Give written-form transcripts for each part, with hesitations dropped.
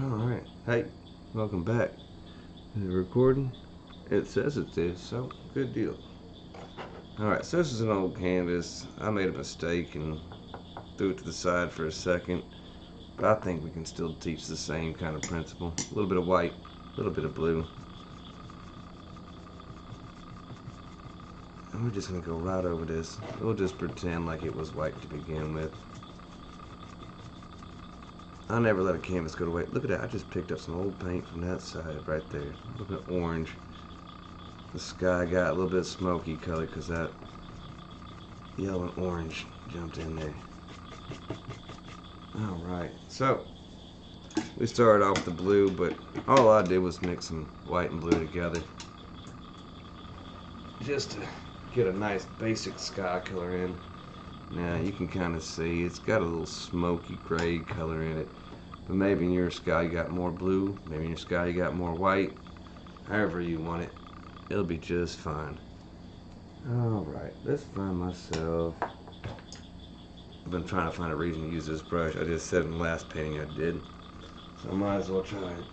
Alright, hey, welcome back. Is it recording? It says it is, so good deal. Alright, so this is an old canvas. I made a mistake and threw it to the side for a second, but I think we can still teach the same kind of principle. A little bit of white, a little bit of blue. And we're just going to go right over this. We'll just pretend like it was white to begin with. I never let a canvas go to waste. Look at that, I just picked up some old paint from that side right there. A little bit orange. The sky got a little bit smoky color because that yellow and orange jumped in there. Alright, so we started off with the blue, but all I did was mix some white and blue together just to get a nice basic sky color in. Now you can kind of see it's got a little smoky gray color in it, but maybe in your sky you got more blue, maybe in your sky you got more white. However you want it, it'll be just fine. Alright, let's find myself. I've been trying to find a reason to use this brush. I just said in the last painting I did, so I might as well try and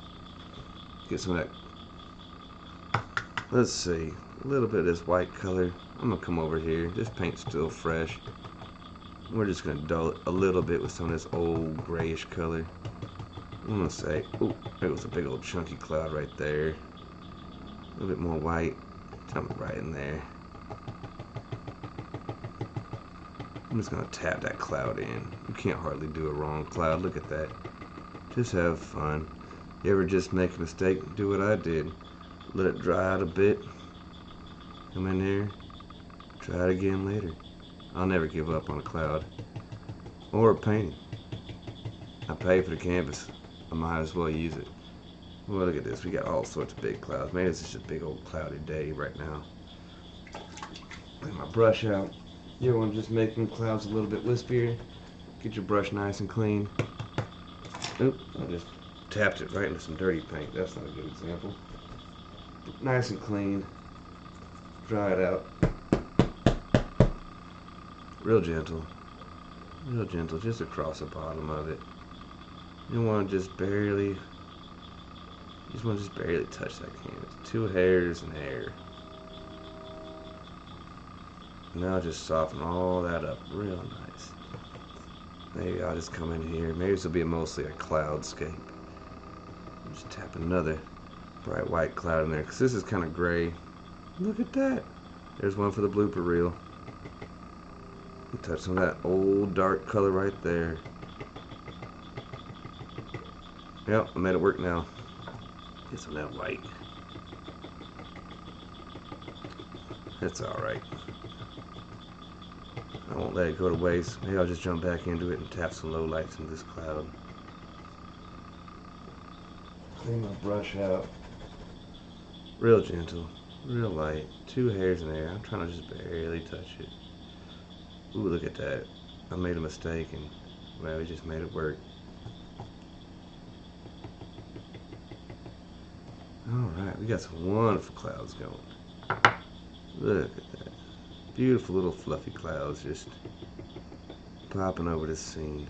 get some of that. Let's see, a little bit of this white color. I'm gonna come over here. This paint's still fresh. We're just gonna dull it a little bit with some of this old grayish color. I'm gonna say, oh, there was a big old chunky cloud right there. A little bit more white. Jump right in there. I'm just gonna tap that cloud in. You can't hardly do a wrong cloud. Look at that. Just have fun. You ever just make a mistake? Do what I did. Let it dry out a bit. Come in there. Try it again later. I'll never give up on a cloud or a painting. I pay for the canvas. I might as well use it. Well, look at this. We got all sorts of big clouds. Maybe it's just a big old cloudy day right now. Get my brush out. You want to just make them clouds a little bit wispier. Get your brush nice and clean. Oop, I just tapped it right into some dirty paint. That's not a good example. Nice and clean. Dry it out. Real gentle, just across the bottom of it. You want to just barely, touch that canvas. 2 hairs and hair. Now just soften all that up real nice. Maybe I'll just come in here. Maybe this will be mostly a cloudscape. Just tap another bright white cloud in there, because this is kind of gray. Look at that. There's one for the blooper reel. Touch some of that old dark color right there. Yep, I made it work now. Get some of that white. That's alright. I won't let it go to waste. Maybe I'll just jump back into it and tap some low lights in this cloud. Clean my brush out. Real gentle, real light. 2 hairs in there. I'm trying to just barely touch it. Ooh, look at that. I made a mistake and, well, we just made it work. Alright, we got some wonderful clouds going. Look at that. Beautiful little fluffy clouds just popping over this scene.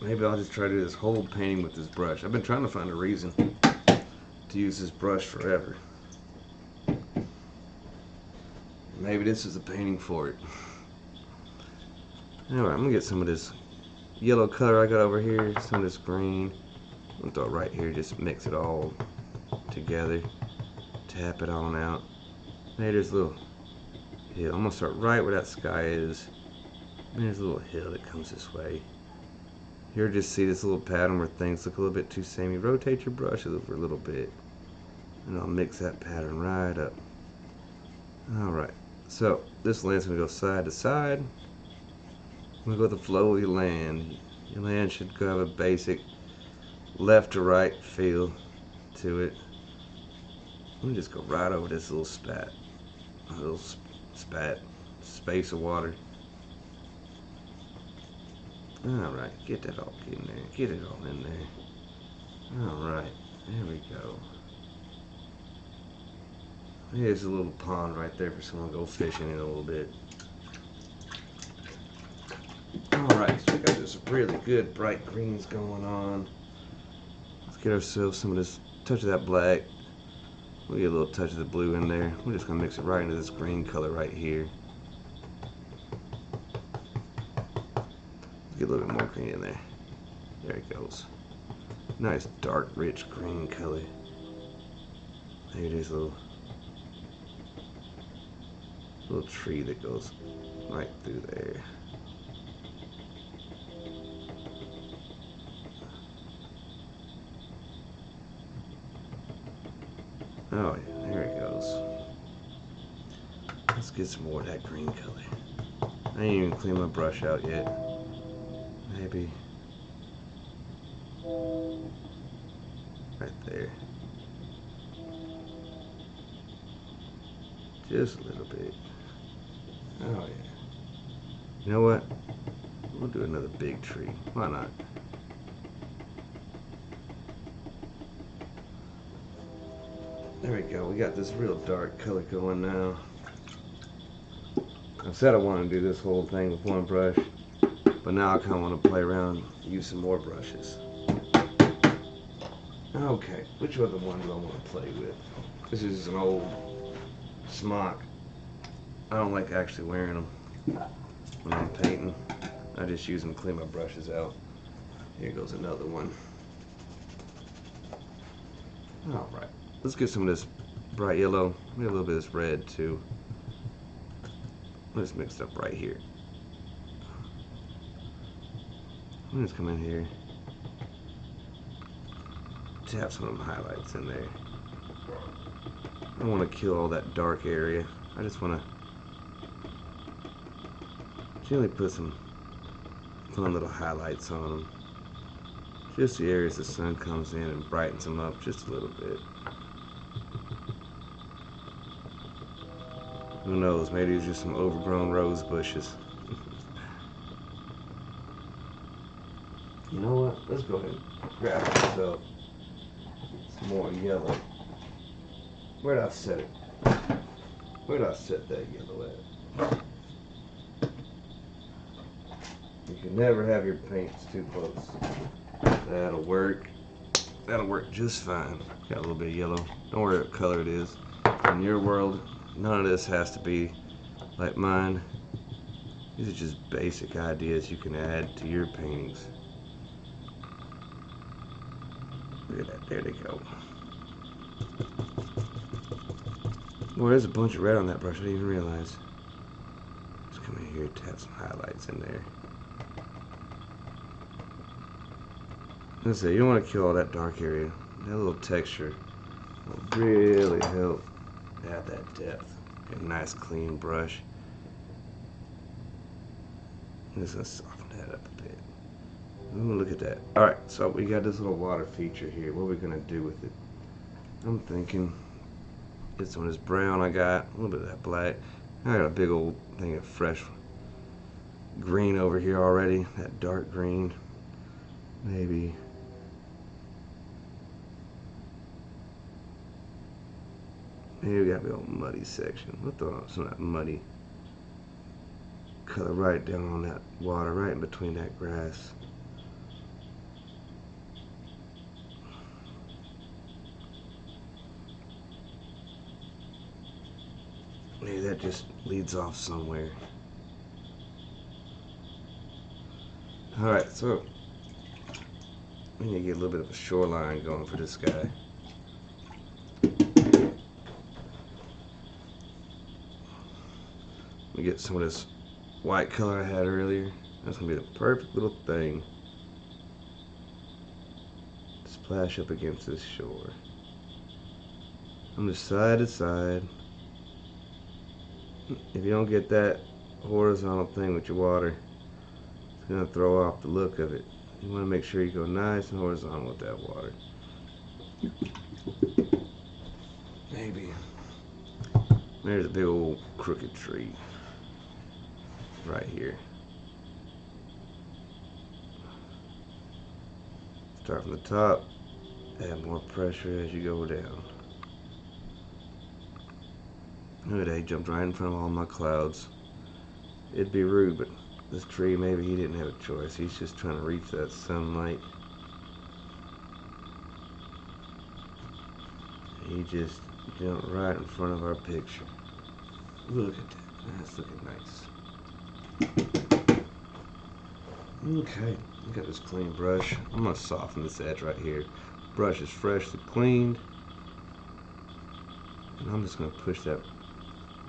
Maybe I'll just try to do this whole painting with this brush. I've been trying to find a reason to use this brush forever. Maybe this is a painting for it. Anyway, I'm gonna get some of this yellow color I got over here, some of this green. I'm gonna throw it right here, just mix it all together. Tap it on out. Maybe there's a little hill. I'm gonna start right where that sky is. Maybe there's a little hill that comes this way. Here, just see this little pattern where things look a little bit too samey. Rotate your brush over a little bit, and I'll mix that pattern right up. Alright. So, this land's going to go side to side. I'm going to go with the flow of your land. Your land should go have a basic left to right feel to it. I'm going to just go right over this little spat. A little space of water. Alright, get that all in there. Get it all in there. Alright, there we go. Here's a little pond right there for someone to go fishing in a little bit. Alright, so we got this really good bright greens going on. Let's get ourselves some of this touch of that black. We'll get a little touch of the blue in there. We're just going to mix it right into this green color right here. Let's get a little bit more green in there. There it goes. Nice dark rich green color. There it is, a little tree that goes right through there. Oh yeah, there it goes. Let's get some more of that green color. I ain't even cleaned my brush out yet. Maybe right there. Just a little bit. Oh yeah. You know what? We'll do another big tree. Why not? There we go. We got this real dark color going now. I said I wanted to do this whole thing with one brush, but now I kind of want to play around and use some more brushes. Okay, which other one do I want to play with? This is an old smock. I don't like actually wearing them when I'm painting. I just use them to clean my brushes out. Here goes another one. Alright, let's get some of this bright yellow. We have a little bit of this red too. Let's mix it up right here. I'm just come in here, tap some of them highlights in there. I don't want to kill all that dark area. I just want to gently put some fun little highlights on them. Just the areas the sun comes in and brightens them up just a little bit. Who knows, maybe it's just some overgrown rose bushes. You know what? Let's go ahead and grab ourselves some more yellow. Where did I set it? Where did I set that yellow at? You can never have your paints too close. That'll work. That'll work just fine. Got a little bit of yellow. Don't worry what color it is. In your world, none of this has to be like mine. These are just basic ideas you can add to your paintings. Look at that. There they go. Boy, there's a bunch of red on that brush. I didn't even realize. Just come in here and tap some highlights in there. Let's see, you don't want to kill all that dark area. That little texture will really help add that depth. Get a nice clean brush. I'm just going to soften that up a bit. Ooh, look at that. Alright, so we got this little water feature here. What are we going to do with it? I'm thinking, get some of this brown I got, a little bit of that black. I got a big old thing of fresh green over here already, that dark green. Maybe we got a big old muddy section. We'll throw some of that muddy color right down on that water, right in between that grass. Maybe that just leads off somewhere. Alright, so we need to get a little bit of a shoreline going for this guy. We get some of this white color I had earlier. That's gonna be the perfect little thing to splash up against this shore. From the side to side. If you don't get that horizontal thing with your water, it's gonna throw off the look of it. You want to make sure you go nice and horizontal with that water. Maybe there's a big old crooked tree right here. Start from the top, add more pressure as you go down. Look at that, he jumped right in front of all my clouds. It'd be rude, but This tree, maybe he didn't have a choice. He's just trying to reach that sunlight. He just jumped right in front of our picture. Look at that. That's looking nice. Okay, I got this clean brush. I'm going to soften this edge right here. Brush is freshly cleaned. And I'm just going to push that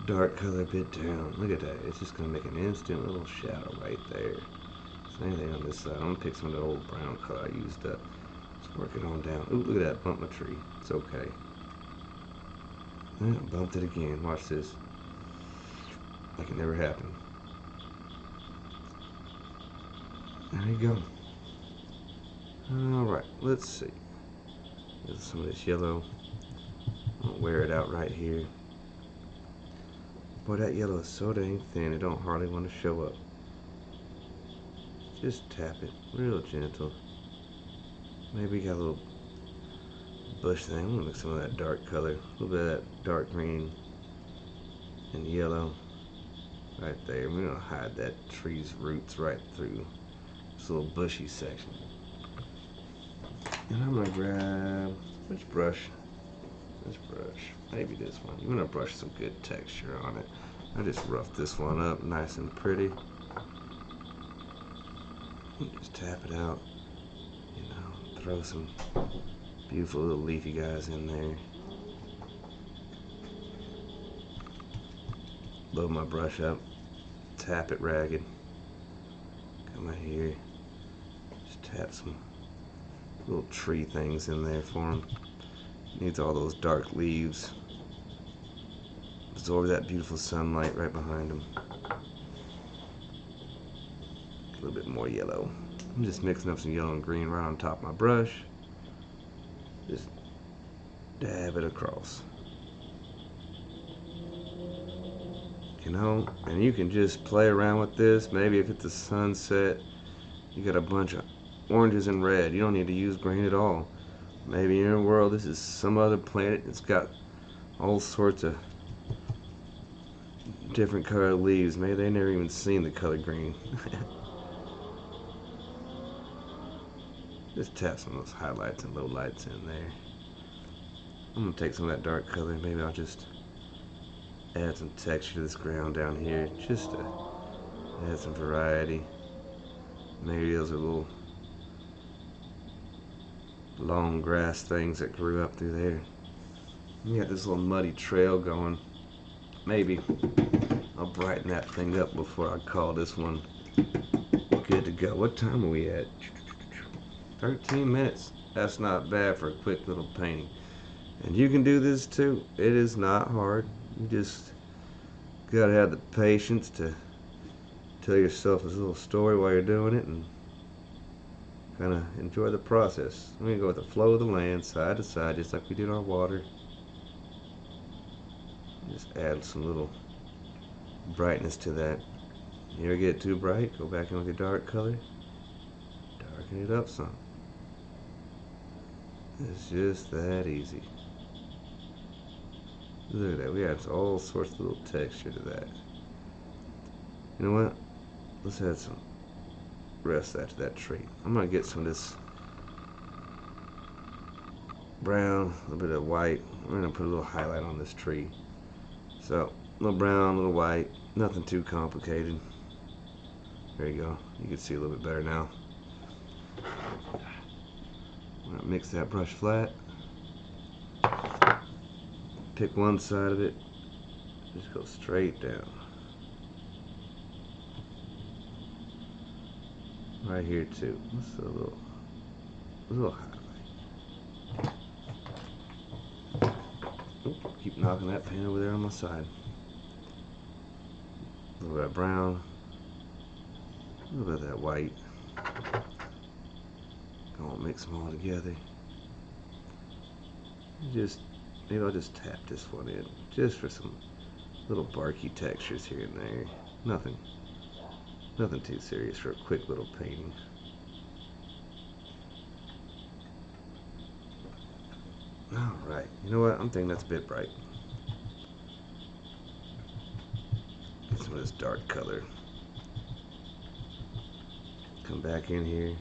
dark color a bit down. Look at that. It's just going to make an instant little shadow right there. Same thing on this side. I'm going to pick some of the old brown color I used up. Just work it on down. Ooh, look at that. Bumped my tree. It's okay. Yeah, bumped it again. Watch this. Like it never happened. There you go. Alright, let's see. There's some of this yellow. I'll wear it out right here. Boy, that yellow is so dang thin, it don't hardly want to show up. Just tap it real gentle. Maybe got a little bush thing. I'm gonna mix some of that dark color, a little bit of that dark green and yellow right there. We're gonna hide that tree's roots right through this little bushy section. And I'm gonna grab which brush? This brush, maybe this one. You're gonna brush some good texture on it. I just roughed this one up nice and pretty. Just tap it out, you know, throw some beautiful little leafy guys in there. Load my brush up, tap it ragged. Come out here, just tap some little tree things in there for him. Needs all those dark leaves. Absorb that beautiful sunlight right behind him. A little bit more yellow. I'm just mixing up some yellow and green right on top of my brush. Just dab it across. You know, and you can just play around with this. Maybe if it's a sunset, you got a bunch of oranges and red. You don't need to use green at all. Maybe in your world this is some other planet that's got all sorts of different colored leaves. Maybe they never even seen the color green. Just tap some of those highlights and lowlights in there. I'm gonna take some of that dark color. Maybe I'll just add some texture to this ground down here, just to add some variety. Maybe those are little long grass things that grew up through there. You got this little muddy trail going. Maybe I'll brighten that thing up before I call this one good to go. What time are we at? 13 minutes. That's not bad for a quick little painting. And you can do this too. It is not hard. You just gotta have the patience to tell yourself this little story while you're doing it and kind of enjoy the process. I'm going to go with the flow of the land, side to side, just like we did our water. Just add some little brightness to that. You ever get too bright, go back in with your dark color, darken it up some. It's just that easy. Look at that, we add all sorts of little texture to that. You know what? Let's add some rest that to that tree. I'm gonna get some of this brown, a little bit of white. We're gonna put a little highlight on this tree. So, a little brown, a little white, nothing too complicated. There you go. You can see a little bit better now. I'm gonna mix that brush flat. Pick one side of it, just go straight down. Right here too. Just a little highlight. Oop, keep knocking that paint over there on my side. A little bit of brown, a little bit of that white. Gonna mix them all together. Maybe I'll just tap this one in, just for some little barky textures here and there. Nothing too serious for a quick little painting. Alright, you know what? I'm thinking that's a bit bright. Get some of this dark color. Come back in here.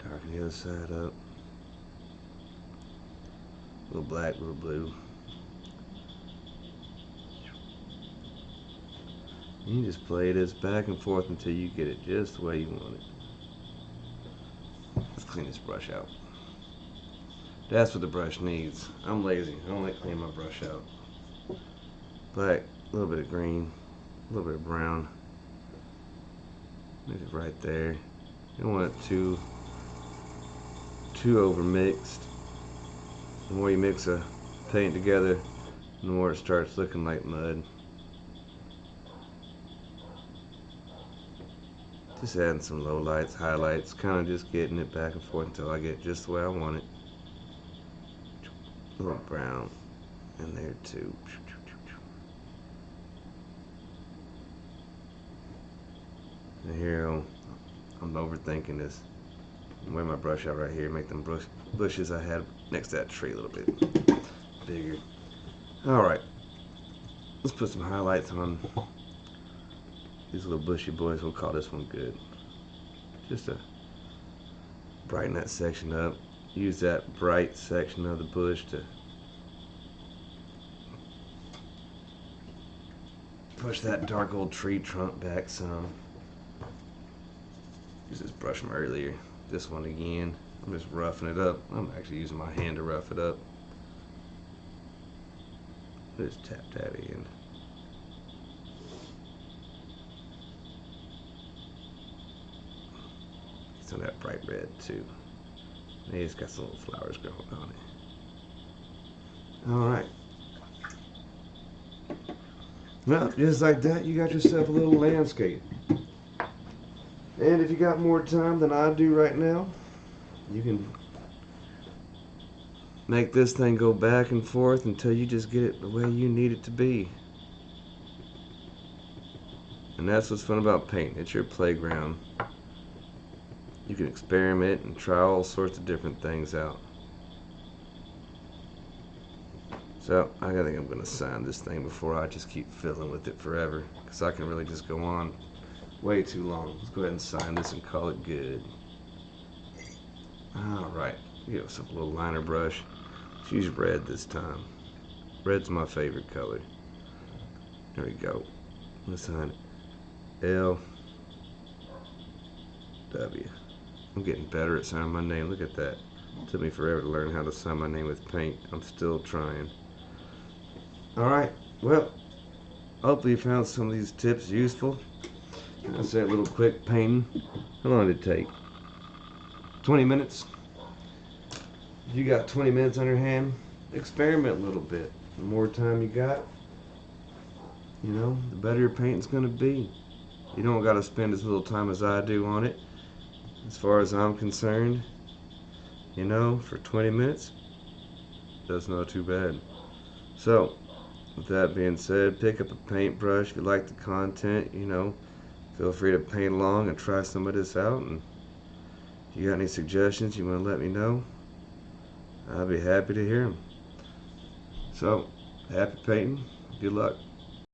Darken the other side up. A little black, a little blue. You just play this back and forth until you get it just the way you want it. Let's clean this brush out. That's what the brush needs. I'm lazy. I don't like cleaning my brush out. Black, a little bit of green, a little bit of brown. Maybe right there. You don't want it too over mixed. The more you mix a paint together, the more it starts looking like mud. Just adding some low lights, highlights, kind of just getting it back and forth until I get it just the way I want it. A little brown in there too. And here I'm overthinking this. I'm wearing my brush out right here, make them bushes I had next to that tree a little bit bigger. Alright, let's put some highlights on these little bushy boys. We'll call this one good. Just to brighten that section up. Use that bright section of the bush to push that dark old tree trunk back some. Use this brush from earlier. This one again. I'm just roughing it up. I'm actually using my hand to rough it up. Just tap that in. Some of that bright red too. Maybe it's got some little flowers growing on it. Alright. Well, just like that, you got yourself a little landscape. And if you got more time than I do right now, you can make this thing go back and forth until you just get it the way you need it to be. And that's what's fun about painting. It's your playground. You can experiment and try all sorts of different things out. So I think I'm going to sign this thing before I just keep fiddling with it forever, because I can really just go on way too long. Let's go ahead and sign this and call it good. Alright, give us a little liner brush. Let's use red this time. Red's my favorite color. There we go. Let's sign it. L W. I'm getting better at signing my name. Look at that. It took me forever to learn how to sign my name with paint. I'm still trying. Alright, well, hopefully you found some of these tips useful. That's that little quick painting. How long did it take? 20 minutes? If you got 20 minutes on your hand, experiment a little bit. The more time you got, you know, the better your painting's going to be. You don't got to spend as little time as I do on it. As far as I'm concerned, you know, for 20 minutes, that's not too bad. So, with that being said, pick up a paintbrush. If you like the content, you know, feel free to paint along and try some of this out. And if you got any suggestions you want to let me know, I'll be happy to hear them. So, happy painting. Good luck.